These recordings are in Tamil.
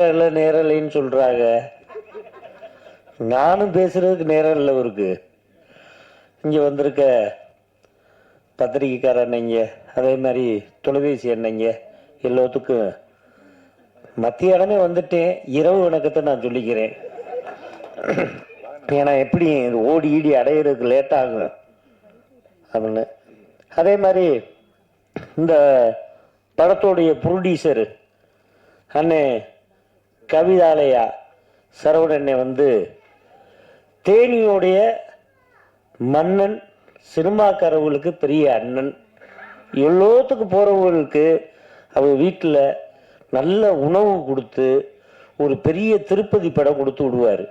நேரலைன்னு சொல்றாங்க. நானும் பேசுறதுக்கு நேரம் இல்லை. இருக்கு இங்க வந்திருக்க பத்திரிகைக்கார அண்ணங்க, அதே மாதிரி தொலைபேசி அண்ணங்க எல்லாத்துக்கும் மத்தியானமே வந்துட்டேன். இரவு வணக்கத்தை நான் சொல்லிக்கிறேன். ஏன்னா எப்படி ஓடி ஈடி அடையிறதுக்கு லேட் ஆகும் அப்படின்னு. அதே மாதிரி இந்த படத்தோடைய ப்ரொடியூசரு அண்ணே கவிதாலயா சரவணனை வந்து தேனியோடைய மன்னன், சினிமாக்காரவங்களுக்கு பெரிய அண்ணன், எல்லோத்துக்கு போகிறவங்களுக்கு அவங்க வீட்டில் நல்ல உணவு கொடுத்து ஒரு பெரிய திருப்பதி படம் கொடுத்து விடுவார்.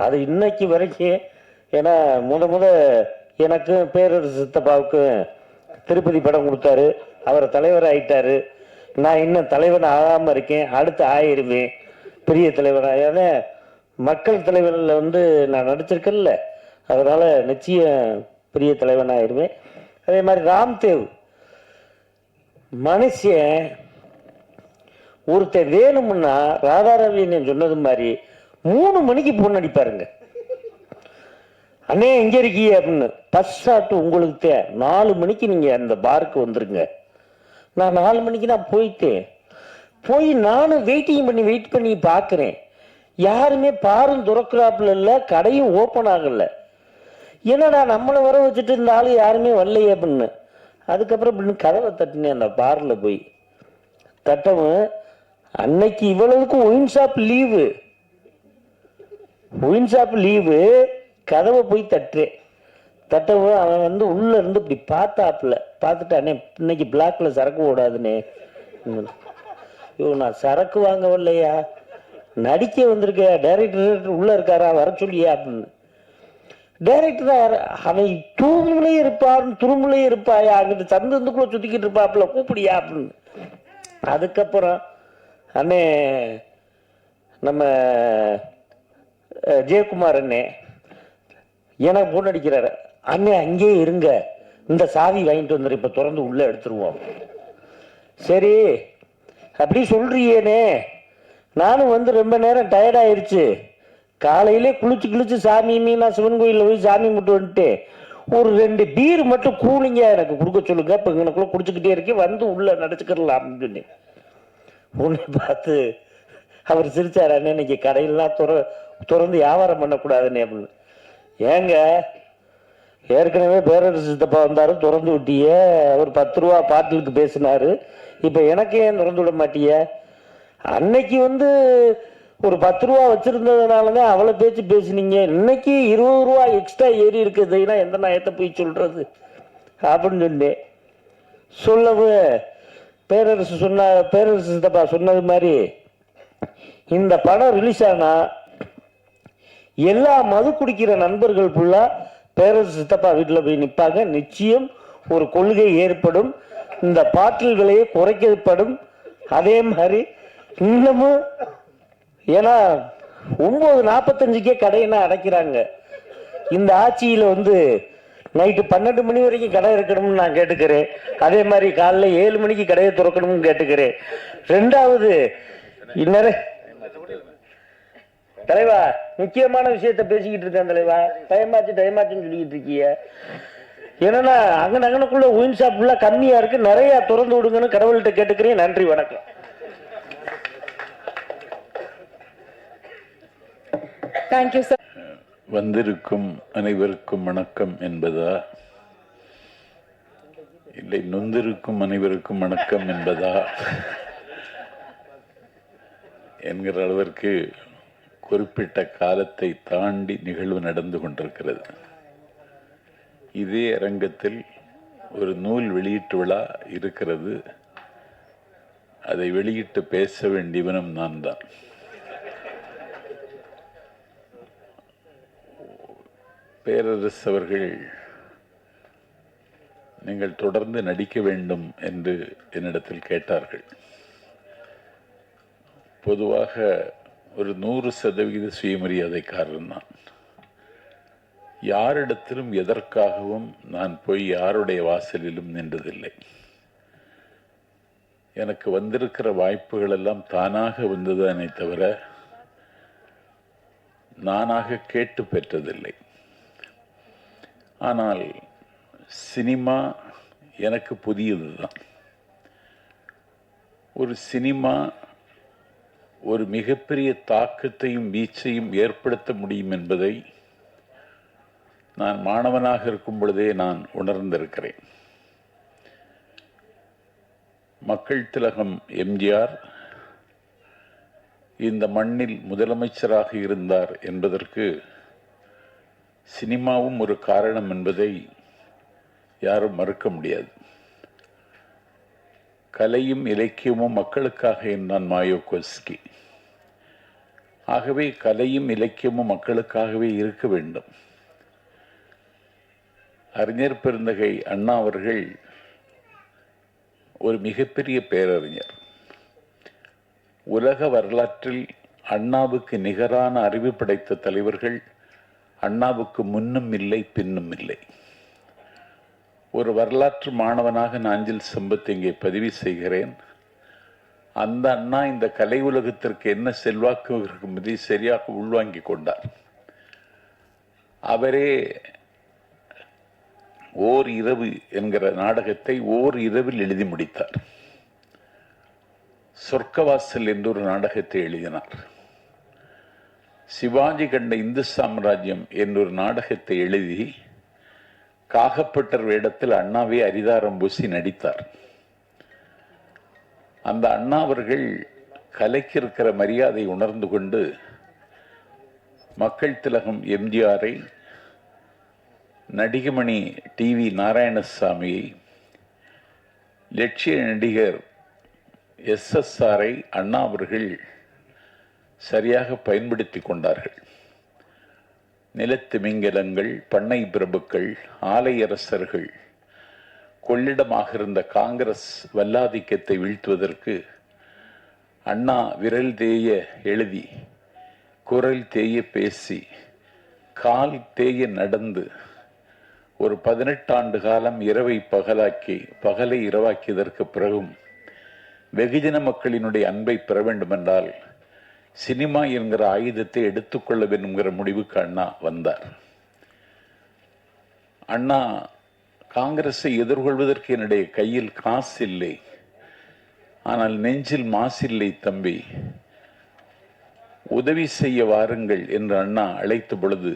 அது இன்னைக்கு வரைக்கும். ஏன்னா முத எனக்கும் பேரரசு சித்தப்பாவுக்கும் திருப்பதி படம் கொடுத்தாரு. அவர் தலைவர் ஆயிட்டாரு. நான் இன்னும் தலைவன் ஆகாமல் இருக்கேன். அடுத்து ஆயிருவேன் பெரிய தலைவராக. ஏன்னா மக்கள் தலைவரில் வந்து நான் நடிச்சிருக்கேன்ல, அதனால் நிச்சயம் பெரிய தலைவன் ஆயிடுவேன். அதே மாதிரி ராம்தேவ் மனுஷன் ஒருத்தர் வேணும்னா ராதாரவியன் சொன்னது மாதிரி 3 மணிக்கு போன் அடிப்பாருங்க. அண்ணே எங்கே இருக்கீங்க அப்படின்னு. பஸ் ஷாட்டு உங்களுக்கு 4 மணிக்கு நீங்கள் அந்த பாருக்கு வந்துருங்க. நான் 4 மணிக்கு நான் போயிட்டேன். போய் நானும் வெயிட் பண்ணி பார்க்குறேன். யாருமே பாரும் துறக்கிறாப்புல இல்லை, கடையும் ஓப்பன் ஆகலை. என்னடா நம்மளை வர வச்சுட்டு இந்த ஆள் யாருமே வரலையே அப்படின்னு. அதுக்கப்புறம் அப்படின்னு கதவை தட்டினேன். அந்த பாரில் போய் தட்டவும் அன்னைக்கு இவ்வளவுக்கும் ஒயின் ஷாப் லீவு. கதவை போய் தட்டவும் அவன் வந்து உள்ள இருந்து இப்படி பார்த்தாப்புல பார்த்துட்டு, அண்ணே இன்னைக்கு பிளாக்ல சரக்கு ஓடாதுன்னே. ஐயோ நான் சரக்கு வாங்க வரலையா, நடிக்க வந்திருக்க. டைரக்டர் உள்ள இருக்காரா, வர சொல்லியா அப்படின்னு. டைரக்டர் அவன் தூங்குலே இருப்பான், துருமுலே இருப்பாயா, அங்கிட்டு சந்துக்குள்ள சுத்திக்கிட்டு இருப்பாப்புல, கூப்பிடியா அப்படின்னு. அதுக்கப்புறம் அண்ணே நம்ம ஜெயக்குமார் அண்ணே எனக்கு போன் அடிக்கிறாரு. அண்ணே அங்கேயே இருங்க, இந்த சாவி வாங்கிட்டு வந்துரு, இப்ப திறந்து உள்ள எடுத்துருவோம். சரி அப்படி சொல்றியேனே, நானும் வந்து ரொம்ப நேரம் டயர்ட் ஆயிடுச்சு. காலையிலே குளிச்சு சாமி நான் சிவன் கோயிலில் போய் சாமி மட்டும் வந்துட்டு ஒரு 2 பீர் மட்டும் கூலிங்க எனக்கு கொடுக்க சொல்லுங்க. இப்போ எனக்குள்ள குடிச்சுக்கிட்டே இருக்கேன், வந்து உள்ள நடிச்சுக்கலாம் அப்படின்னு சொன்னேன். உன்னை பார்த்து அவர் சிரிச்சார். அண்ணே இன்னைக்கு கடையெல்லாம் திறந்து வியாபாரம் பண்ணக்கூடாதுன்னு அப்படின்னு. ஏங்க ஏற்கனவே பேரரசு சித்தப்பா வந்தாரு, திறந்து விட்டிய. அவர் 10 ரூபா பாட்டிலுக்கு பேசினாரு, இப்ப எனக்கு ஏன் திறந்து விட மாட்டிய? அன்னைக்கு வந்து ஒரு 10 ரூபா வச்சிருந்ததுனாலதான் அவ்வளவு பேசினீங்க. இன்னைக்கு 20 ரூபா எக்ஸ்ட்ரா ஏறி இருக்குதுன்னா எந்த நாயத்தை போய் சொல்றது அப்படின்னு சொன்னேன். சொல்லவும் பேரரசு சித்தப்பா சொன்னது மாதிரி இந்த படம் ரிலீஸ் ஆனா எல்லா மது குடிக்கிற நண்பர்கள் ஃபுல்லா பேரரசு சித்தப்பா வீட்டில் போய் நிற்பாங்க. நிச்சயம் ஒரு கொள்கை ஏற்படும், இந்த பாட்டில் விலையை குறைக்கப்படும். அதே மாதிரி இன்னமும் ஏன்னா 9:45 கடையினா அடைக்கிறாங்க. இந்த ஆட்சியில் வந்து நைட்டு 12 மணி வரைக்கும் கடை இருக்கணும்னு நான் கேட்டுக்கிறேன். அதே மாதிரி காலைல 7 மணிக்கு கடையை திறக்கணும்னு கேட்டுக்கிறேன். 2வது இந்நேரம் தலைவா முக்கியமான விஷயத்த பேசிக்கிட்டு இருக்கேன் தலைவா. டைமாச்சுன்னு சொல்லிக்கிட்டு இருக்கீங்க. என்னன்னா அங்கனக்குள்ள ஒயின் ஷாப் ஃபுல்லா கம்மியா இருக்கு, நிறைய திறந்து விடுங்கன்னு கடவுள்கிட்ட கேட்டுக்கிறேன். நன்றி, வணக்கம். Thank you sir. வந்திருக்கும் அனைவருக்கும் வணக்கம் என்பதா, இல்லை நொந்திருக்கும் அனைவருக்கும் வணக்கம் என்பதா என்கிற அளவிற்கு குறிப்பிட்ட காலத்தை தாண்டி நிகழ்வு நடந்து கொண்டிருக்கிறது. இதே அரங்கத்தில் ஒரு நூல் வெளியீட்டு விழா இருக்கிறது. அதை வெளியிட்டு பேச வேண்டியவனும் நான் தான். பேரரசு அவர்கள் நீங்கள் தொடர்ந்து நடிக்க வேண்டும் என்று என்னிடத்தில் கேட்டார்கள். பொதுவாக ஒரு 100% சுயமரியாதைக்காரன் நான். யாரிடத்திலும் எதற்காகவும் நான் போய் யாருடைய வாசலிலும் நின்றதில்லை. எனக்கு வந்திருக்கிற வாய்ப்புகள் எல்லாம் தானாக வந்ததானே தவிர நானாக கேட்டு பெற்றதில்லை. ஆனால் சினிமா எனக்கு புதியதுதான். ஒரு சினிமா ஒரு மிகப்பெரிய தாக்கத்தையும் வீச்சையும் ஏற்படுத்த முடியும் என்பதை நான் மாணவனாக இருக்கும் பொழுதே நான் உணர்ந்திருக்கிறேன். மக்கள் திலகம் எம்ஜிஆர் இந்த மண்ணில் முதலமைச்சராக இருந்தார் என்பதற்கு சினிமாவும் ஒரு காரணம் என்பதை யாரும் மறுக்க முடியாது. கலையும் இலக்கியமும் மக்களுக்காக என்றான் மாயோகோஸ்கி. ஆகவே கலையும் இலக்கியமும் மக்களுக்காகவே இருக்க வேண்டும். அறிஞர் பெருந்தகை அண்ணா அவர்கள் ஒரு மிகப்பெரிய பேரறிஞர். உலக வரலாற்றில் அண்ணாவுக்கு நிகரான அறிவு படைத்த தலைவர்கள் அண்ணாவுக்கு முன்னும் இல்லை பின்னும் இல்லை. ஒரு வரலாற்று மாணவனாக நாஞ்சில் சம்பத் இங்கே பதிவு செய்கிறேன். அந்த அண்ணா இந்த கலை உலகத்திற்கு என்ன செல்வாக்கு இருக்கும்பதை சரியாக உள்வாங்கிக் கொண்டார். அவரே ஓர் இரவு என்கிற நாடகத்தை ஓர் இரவில் எழுதி முடித்தார். சொர்க்கவாசல் என்று ஒரு நாடகத்தை எழுதினார். சிவாஜி கண்ட இந்து சாம்ராஜ்யம் என்றொரு நாடகத்தை எழுதி காகப்பட்டர் வேடத்தில் அண்ணாவே அரிதாரம் பூசி நடித்தார். அந்த அண்ணா அவர்கள் கலைக்கு இருக்கிற மரியாதை உணர்ந்து கொண்டு மக்கள் திலகம் எம்ஜிஆரை, நடிகமணி டிவி நாராயணசாமியை, லட்சிய நடிகர் SSRஐ அண்ணா அவர்கள் சரியாக பயன்படுத்தி கொண்டார்கள். நிலத்திமிங்கலங்கள், பண்ணை பிரபுக்கள், ஆலையரசர்கள் கொள்ளிடமாக இருந்த காங்கிரஸ் வல்லாதிக்கத்தை வீழ்த்துவதற்கு அண்ணா விரல் தேய எழுதி, குரல் தேய பேசி, கால் தேய நடந்து ஒரு 18 ஆண்டு காலம் இரவை பகலாக்கி, பகலை இரவாக்கியதற்கு பிறகும் வெகுஜன மக்களினுடைய அன்பை பெற வேண்டுமென்றால் சினிமா என்கிற ஆயுதத்தை எடுத்துக்கொள்ள வேண்டும்ங்கிற முடிவுக்கு அண்ணா வந்தார். அண்ணா, காங்கிரஸை எதிர்கொள்வதற்கு என்னுடைய கையில் காசு இல்லை, ஆனால் நெஞ்சில் மாசில்லை தம்பி, உதவி செய்ய வாருங்கள் என்று அண்ணா அழைத்த பொழுது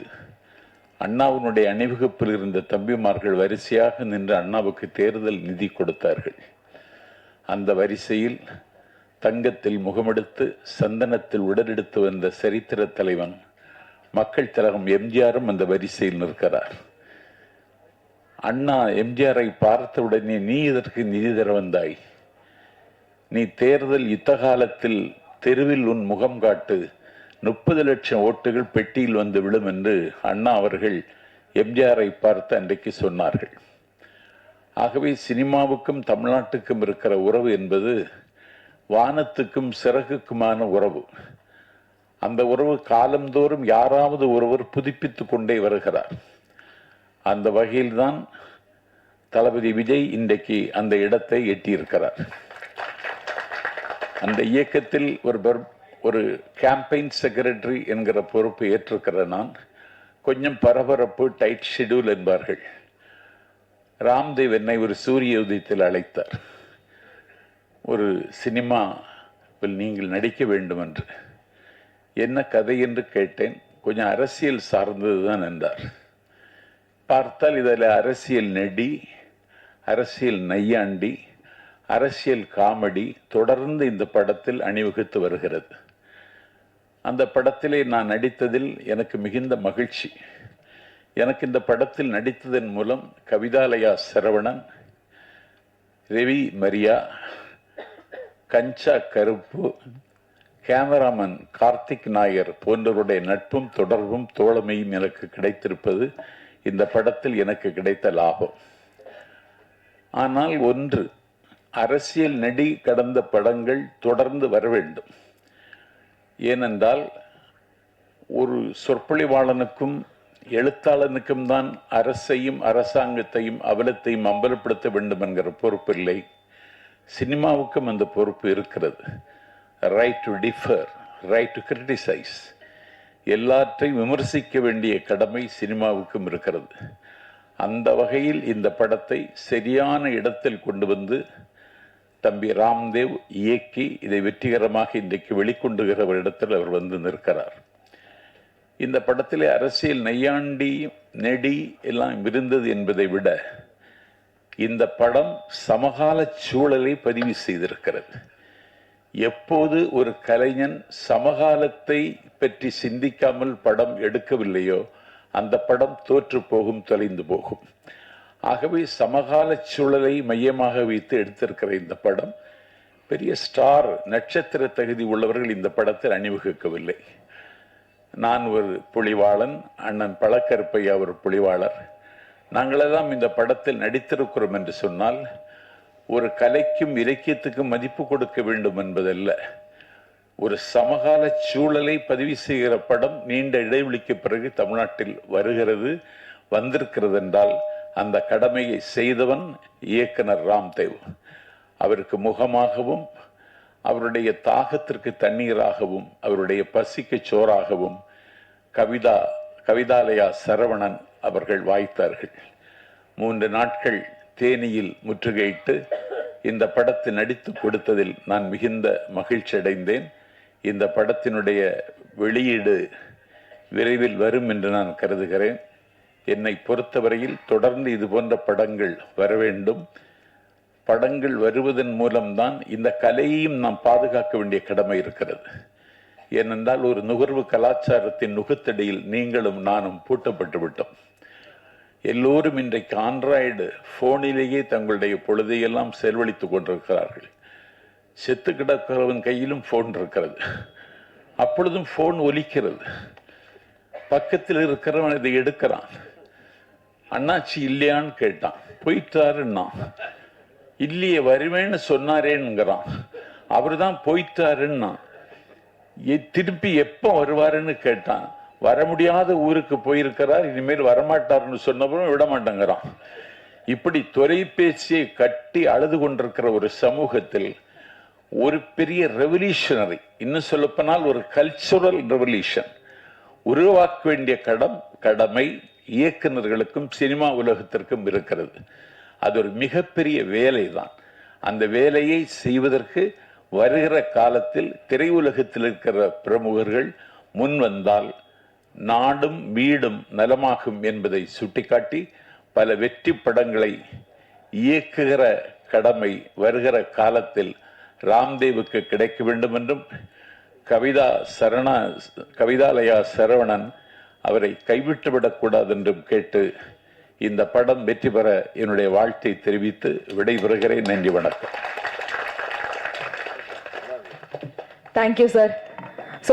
அண்ணாவினுடைய அணிவகுப்பில் இருந்த தம்பிமார்கள் வரிசையாக நின்று அண்ணாவுக்கு தேர்தல் நிதி கொடுத்தார்கள். அந்த வரிசையில் தங்கத்தில் முகமெடுத்து சந்தனத்தில் உடலெடுத்து வந்த சரித்திர தலைவன் மக்கள் திலகம் எம்ஜிஆரும் அந்த வரிசையில் நிற்கிறார். அண்ணா எம்ஜிஆரை பார்த்தவுடனே, நீ இதற்கு நிதி தர வந்தாய், நீ தேர்தல் யுத்த காலத்தில் தெருவில் உன் முகம் காட்டு, 30 லட்சம் ஓட்டுகள் பெட்டியில் வந்து விழும் என்று அண்ணா அவர்கள் எம்ஜிஆரை பார்த்து அன்றைக்கு சொன்னார்கள். ஆகவே சினிமாவுக்கும் தமிழ்நாட்டுக்கும் இருக்கிற உறவு என்பது வானத்துக்கும் சிறகுக்குமான உறவு. அந்த உறவு காலந்தோறும் யாராவது ஒருவர் புதுப்பித்துக் கொண்டே வருகிறார். அந்த வகையில்தான் தளபதி விஜய் இன்றைக்கு அந்த இடத்தை எட்டியிருக்கிறார். அந்த இயக்கத்தில் ஒரு கேம்பெயின் செக்ரட்டரி என்கிற பொறுப்பு ஏற்றிருக்கிற நான், கொஞ்சம் பரபரப்பு, டைட் ஷெட்யூல் என்பார்கள். ராம்தேவ் என்னை ஒரு சூரிய உதயத்தில் அழைத்தார். ஒரு சினிமாவில் நீங்கள் நடிக்க வேண்டும் என்று. என்ன கதை என்று கேட்டேன். கொஞ்சம் அரசியல் சார்ந்ததுதான் என்றார். பார்த்தால் இதில் அரசியல் நெடி, அரசியல் நையாண்டி, அரசியல் காமெடி தொடர்ந்து இந்த படத்தில் அணிவகுத்து வருகிறது. அந்த படத்திலே நான் நடித்ததில் எனக்கு மிகுந்த மகிழ்ச்சி. எனக்கு இந்த படத்தில் நடித்ததன் மூலம் கவிதாலயா சரவணன், ரவி மரியா, கஞ்சா கருப்பு, கேமராமேன் கார்த்திக் நாயர் போன்றவருடைய நட்பும் தொடர்பும் தோழமையும் எனக்கு கிடைத்திருப்பது இந்த படத்தில் எனக்கு கிடைத்த லாபம். ஆனால் ஒன்று, அரசியல் நெடி கடந்த படங்கள் தொடர்ந்து வர வேண்டும். ஏனென்றால் ஒரு சொற்பொழிவாளனுக்கும் எழுத்தாளனுக்கும் தான் அரசையும் அரசாங்கத்தையும் அவலத்தையும் அம்பலப்படுத்த வேண்டும் என்கிற பொறுப்பில்லை. சினிமாவுக்கும் அந்த பொறுப்பு இருக்கிறது. Right to differ, right to criticise, எல்லாற்றையும் விமர்சிக்க வேண்டிய கடமை சினிமாவுக்கும் இருக்கிறது. அந்த வகையில் இந்த படத்தை சரியான இடத்தில் கொண்டு வந்து தம்பி ராம்தேவ் இயக்கி இதை வெற்றிகரமாக இன்றைக்கு வெளிக்கொண்டுகிற ஒரு இடத்தில் அவர் வந்து நிற்கிறார். இந்த படத்திலே அரசியல் நையாண்டி நெடி எல்லாம் இருந்தது என்பதை விட இந்த படம் சமகால சூழலை பதிவு செய்திருக்கிறது. எப்போது ஒரு கலைஞன் சமகாலத்தை பற்றி சிந்திக்காமல் படம் எடுக்கவில்லையோ அந்த படம் தோற்று போகும், தொலைந்து போகும். ஆகவே சமகால சூழலை மையமாக வைத்து எடுத்திருக்கிற இந்த படம் பெரிய ஸ்டார் நட்சத்திர தகுதி உள்ளவர்கள் இந்த படத்தில் அணிவகுக்கவில்லை. நான் ஒரு புலிவாளன், அண்ணன் பழக்கருப்பையா ஒரு புலிவாளர். நாங்களெல்லாம் இந்த படத்தில் நடித்திருக்கிறோம் என்று சொன்னால் ஒரு கலைக்கும் இலக்கியத்துக்கும் மதிப்பு கொடுக்க வேண்டும் என்பதல்ல. ஒரு சமகால சூழலை பதிவு செய்கிற படம் நீண்ட இடைவெளிக்கு பிறகு தமிழ்நாட்டில் வருகிறது, வந்திருக்கிறது என்றால் அந்த கடமையை செய்தவன் இயக்குனர் ராம்தேவ். அவருக்கு முகமாகவும் அவருடைய தாகத்திற்கு தண்ணீராகவும் அவருடைய பசிக்கு சோறாகவும் கவிதாலயா சரவணன் அவர்கள் வாய்த்தார்கள். 3 நாட்கள் தேனியில் முற்றுகையிட்டு இந்த படத்தை நடித்து கொடுத்ததில் நான் மிகுந்த மகிழ்ச்சி அடைந்தேன். இந்த படத்தினுடைய வெளியீடு விரைவில் வரும் என்று நான் கருதுகிறேன். என்னை பொறுத்தவரையில் தொடர்ந்து இது போன்ற படங்கள் வர வேண்டும். படங்கள் வருவதன் மூலம்தான் இந்த கலையையும் நாம் பாதுகாக்க வேண்டிய கடமை இருக்கிறது. ஏனென்றால் ஒரு நுகர்வு கலாச்சாரத்தின் நுகத்தடியில் நீங்களும் நானும் பூட்டப்பட்டு விட்டோம். எல்லோரும் இன்றைக்கு ஆண்ட்ராய்டு போனிலேயே தங்களுடைய பொழுதையெல்லாம் செலவழித்துக் கொண்டிருக்கிறார்கள். செத்து கிடக்கிறவன் கையிலும் போன் இருக்கிறது, அப்பொழுதும் போன் ஒலிக்கிறது. பக்கத்தில் இருக்கிறவன் இதை எடுக்கிறான். அண்ணாச்சி இல்லையான்னு கேட்டான், போயிட்டாருன்னா. இல்லையே வருவேன்னு சொன்னாரேங்கிறான். அவரு தான் போயிட்டாருன்னா. திருப்பி எப்ப வருவாருன்னு கேட்டான். வர முடியாத ஊருக்கு போயிருக்கிறார், இனிமேல் வரமாட்டார்னு சொன்னவரும் விட மாட்டேங்கிறான். இப்படி தொலைபேசியை கட்டி அழுது கொண்டிருக்கிற ஒரு சமூகத்தில் ஒரு பெரிய ரெவல்யூஷனரி, இன்னும் சொல்லப்போனால் ஒரு கல்ச்சுரல் ரெவல்யூஷன் உருவாக்க வேண்டிய கடமை இயக்குநர்களுக்கும் சினிமா உலகத்திற்கும் இருக்கிறது. அது ஒரு மிகப்பெரிய வேலை தான். அந்த வேலையை செய்வதற்கு வருகிற காலத்தில் திரையுலகத்தில் இருக்கிற பிரமுகர்கள் முன் வந்தால் நாடும் வீடும் நலமாகும் என்பதை சுட்டிக்காட்டி பல வெற்றி படங்களை இயக்குகிற கடமை வருகிற காலத்தில் ராம்தேவுக்கு கிடைக்க வேண்டும் என்றும் கவிதாலயா சரவணன் அவரை கைவிட்டுவிடக்கூடாது என்றும் கேட்டு இந்த படம் வெற்றி பெற என்னுடைய வாழ்த்தை தெரிவித்து விடைபெறுகிறேன். நன்றி, வணக்கம். Thank you sir.